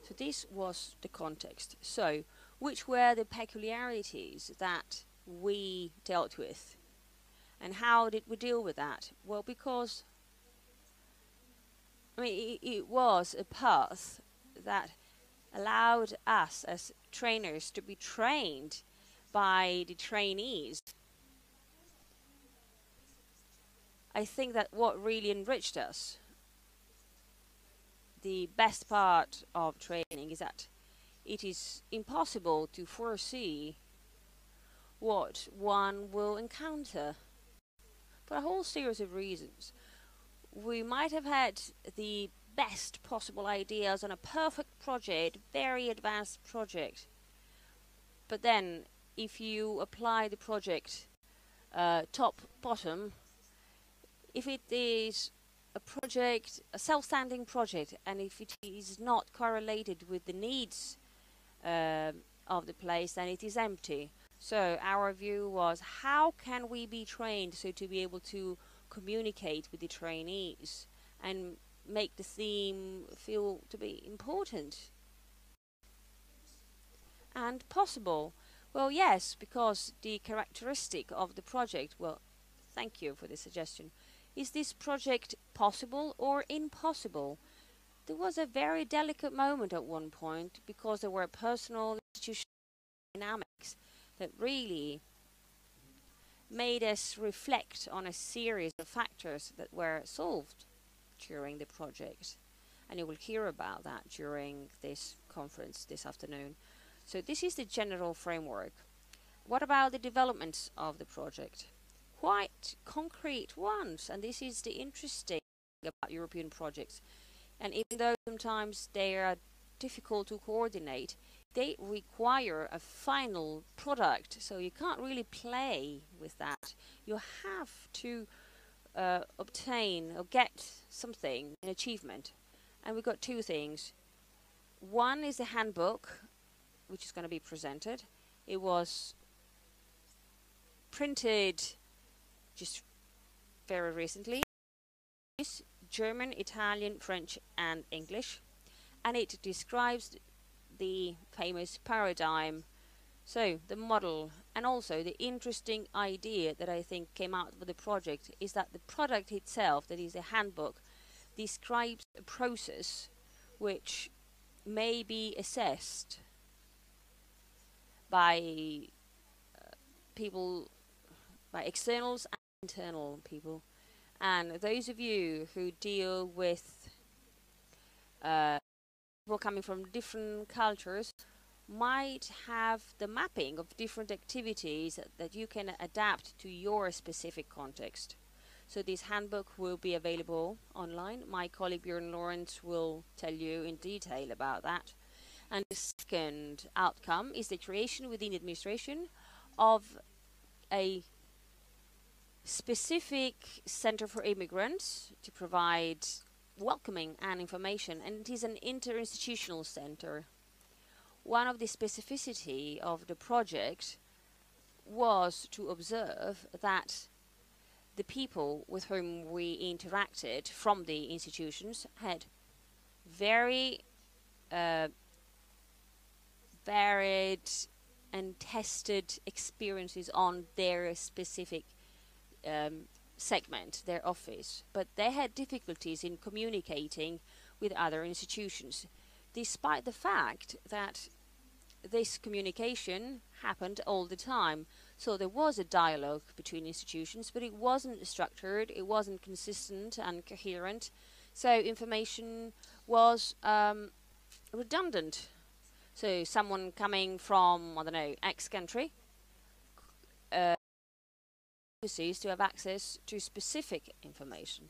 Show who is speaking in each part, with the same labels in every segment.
Speaker 1: So this was the context. So which were the peculiarities that we dealt with? And how did we deal with that? Well, because I mean, it was a path that allowed us as trainers to be trained by the trainees. I think that what really enriched us, the best part of training, is that it is impossible to foresee what one will encounter for a whole series of reasons. We might have had the best possible ideas on a perfect project, very advanced project, but then if you apply the project top bottom, if it is a project, a self-standing project, and if it is not correlated with the needs of the place, then it is empty. So our view was, how can we be trained so to be able to communicate with the trainees and make the theme feel to be important and possible? Well, yes, because the characteristic of the project, well, thank you for the suggestion. Is this project possible or impossible? There was a very delicate moment at one point because there were personal institutional dynamics that really made us reflect on a series of factors that were solved during the project. And you will hear about that during this conference this afternoon. So this is the general framework. What about the developments of the project? Quite concrete ones, and this is the interesting about European projects. And even though sometimes they are difficult to coordinate, they require a final product, so you can't really play with that. You have to obtain or get something, an achievement. And we've got two things. One is the handbook, which is going to be presented. It was printed just very recently. It's German, Italian, French and English, and it describes the famous paradigm, so the model, and also the interesting idea that I think came out of the project is that the product itself, that is a handbook, describes a process which may be assessed by people, by externals and internal people. And those of you who deal with people coming from different cultures might have the mapping of different activities that you can adapt to your specific context. So this handbook will be available online. My colleague Björn Lawrence will tell you in detail about that. And the second outcome is the creation within the administration of a specific center for immigrants to provide welcoming and information, and it is an interinstitutional center. One of the specificity of the project was to observe that the people with whom we interacted from the institutions had very varied and tested experiences on their specific segment, their office, but they had difficulties in communicating with other institutions, despite the fact that this communication happened all the time. So there was a dialogue between institutions, but it wasn't structured, it wasn't consistent and coherent, so information was redundant. So someone coming from, I don't know, X country to have access to specific information.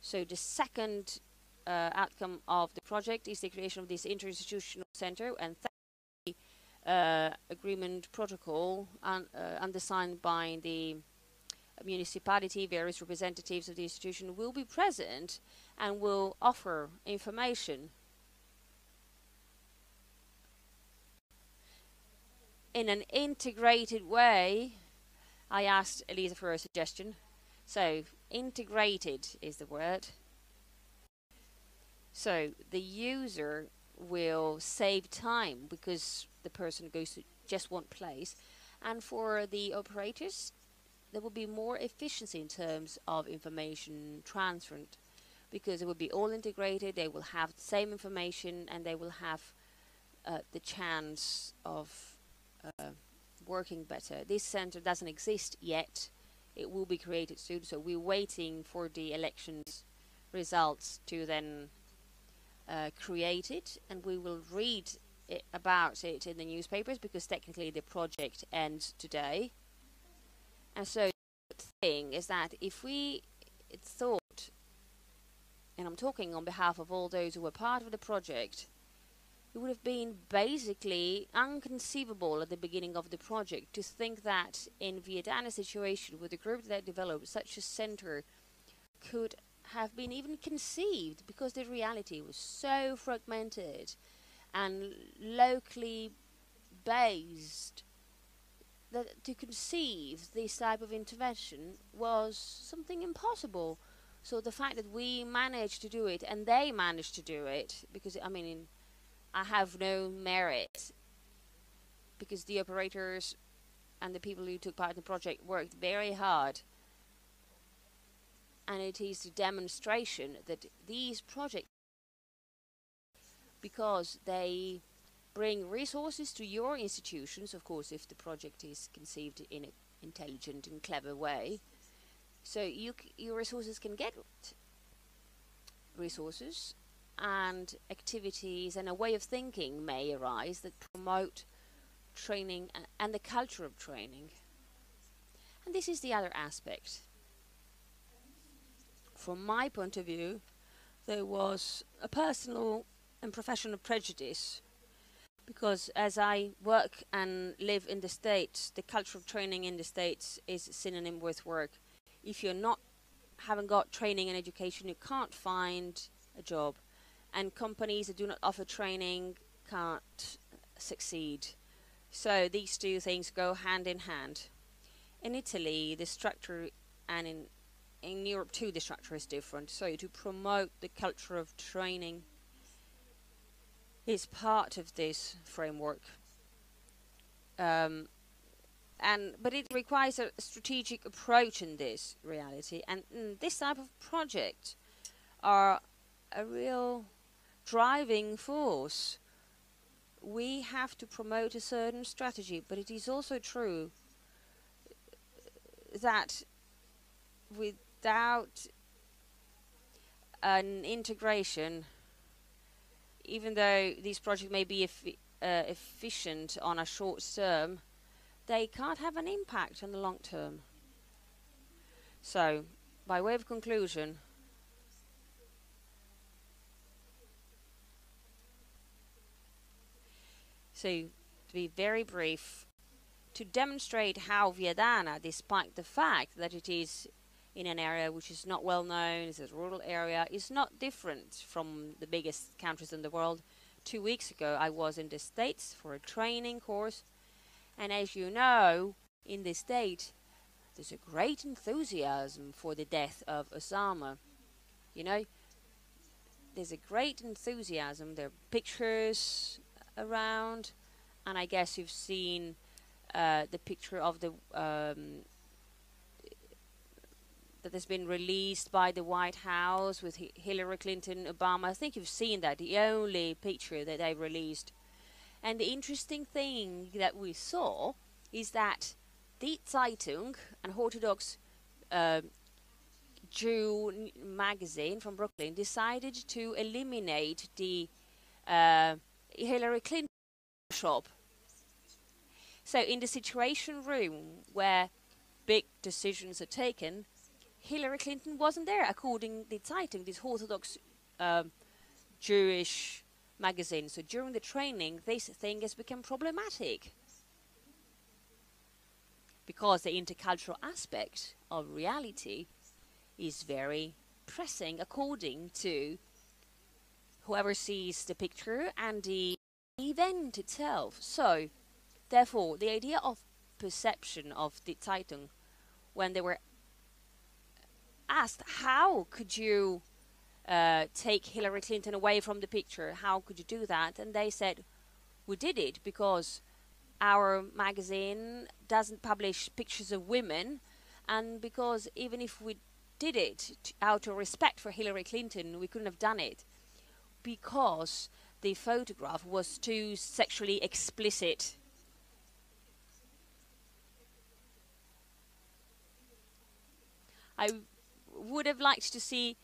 Speaker 1: So the second outcome of the project is the creation of this interinstitutional center, and the agreement protocol undersigned by the municipality. Various representatives of the institution will be present and will offer information in an integrated way. I asked Elisa for a suggestion. So, integrated is the word. So, the user will save time because the person goes to just one place. And for the operators, there will be more efficiency in terms of information transfer because it will be all integrated. They will have the same information and they will have the chance of working better. This center doesn't exist yet. It will be created soon, so we're waiting for the elections results to then create it, and we will read about it in the newspapers because technically the project ends today. And so the thing is that if we thought, and I'm talking on behalf of all those who were part of the project, it would have been basically inconceivable at the beginning of the project to think that in Viadana's situation with the group that developed such a center could have been even conceived, because the reality was so fragmented and locally based that to conceive this type of intervention was something impossible. So the fact that we managed to do it and they managed to do it, because I mean, I have no merit because the operators and the people who took part in the project worked very hard, and it is a demonstration that these projects, because they bring resources to your institutions, of course if the project is conceived in an intelligent and clever way, so your resources can get resources, and activities and a way of thinking may arise that promote training and the culture of training. And this is the other aspect. From my point of view, there was a personal and professional prejudice, because as I work and live in the States, the culture of training in the States is synonym with work. If you're not haven't got training and education, you can't find a job, and companies that do not offer training can't succeed. So these two things go hand in hand. In Italy, the structure, and in Europe too, the structure is different. So to promote the culture of training is part of this framework. But it requires a strategic approach in this reality, and this type of project are a real driving force. We have to promote a certain strategy, but it is also true that without an integration, even though these projects may be efficient on a short term, they can't have an impact on the long term. So, by way of conclusion, so to be very brief, to demonstrate how Viadana, despite the fact that it is in an area which is not well known, it's a rural area, is not different from the biggest countries in the world. 2 weeks ago I was in the States for a training course, and as you know, in the States there's a great enthusiasm for the death of Osama. You know, there's a great enthusiasm, there are pictures around, and I guess you've seen the picture of the that has been released by the White House with Hillary Clinton, Obama. I think you've seen that, the only picture that they released. And the interesting thing that we saw is that Die Zeitung, an Orthodox Jew magazine from Brooklyn, decided to eliminate the Hillary Clinton shop. So in the Situation Room, where big decisions are taken, Hillary Clinton wasn't there, according to the Zeitung, this Orthodox Jewish magazine. So during the training, this thing has become problematic, because the intercultural aspect of reality is very pressing, according to whoever sees the picture and the event itself. So, therefore, the idea of perception of the Zeitung, when they were asked, how could you take Hillary Clinton away from the picture. How could you do that? And they said, we did it because our magazine doesn't publish pictures of women, and because even if we did it out of respect for Hillary Clinton, we couldn't have done it because the photograph was too sexually explicit. I would have liked to see,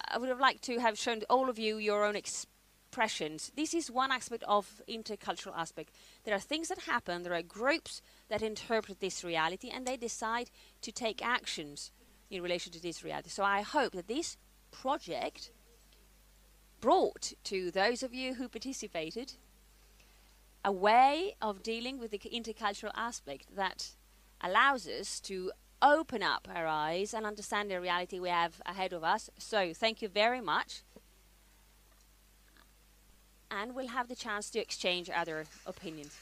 Speaker 1: I would have liked to have shown all of you your own expressions. This is one aspect of intercultural aspect. There are things that happen, there are groups that interpret this reality, and they decide to take actions in relation to this reality. So I hope that this project brought to those of you who participated a way of dealing with the intercultural aspect that allows us to open up our eyes and understand the reality we have ahead of us. So thank you very much, and we'll have the chance to exchange other opinions.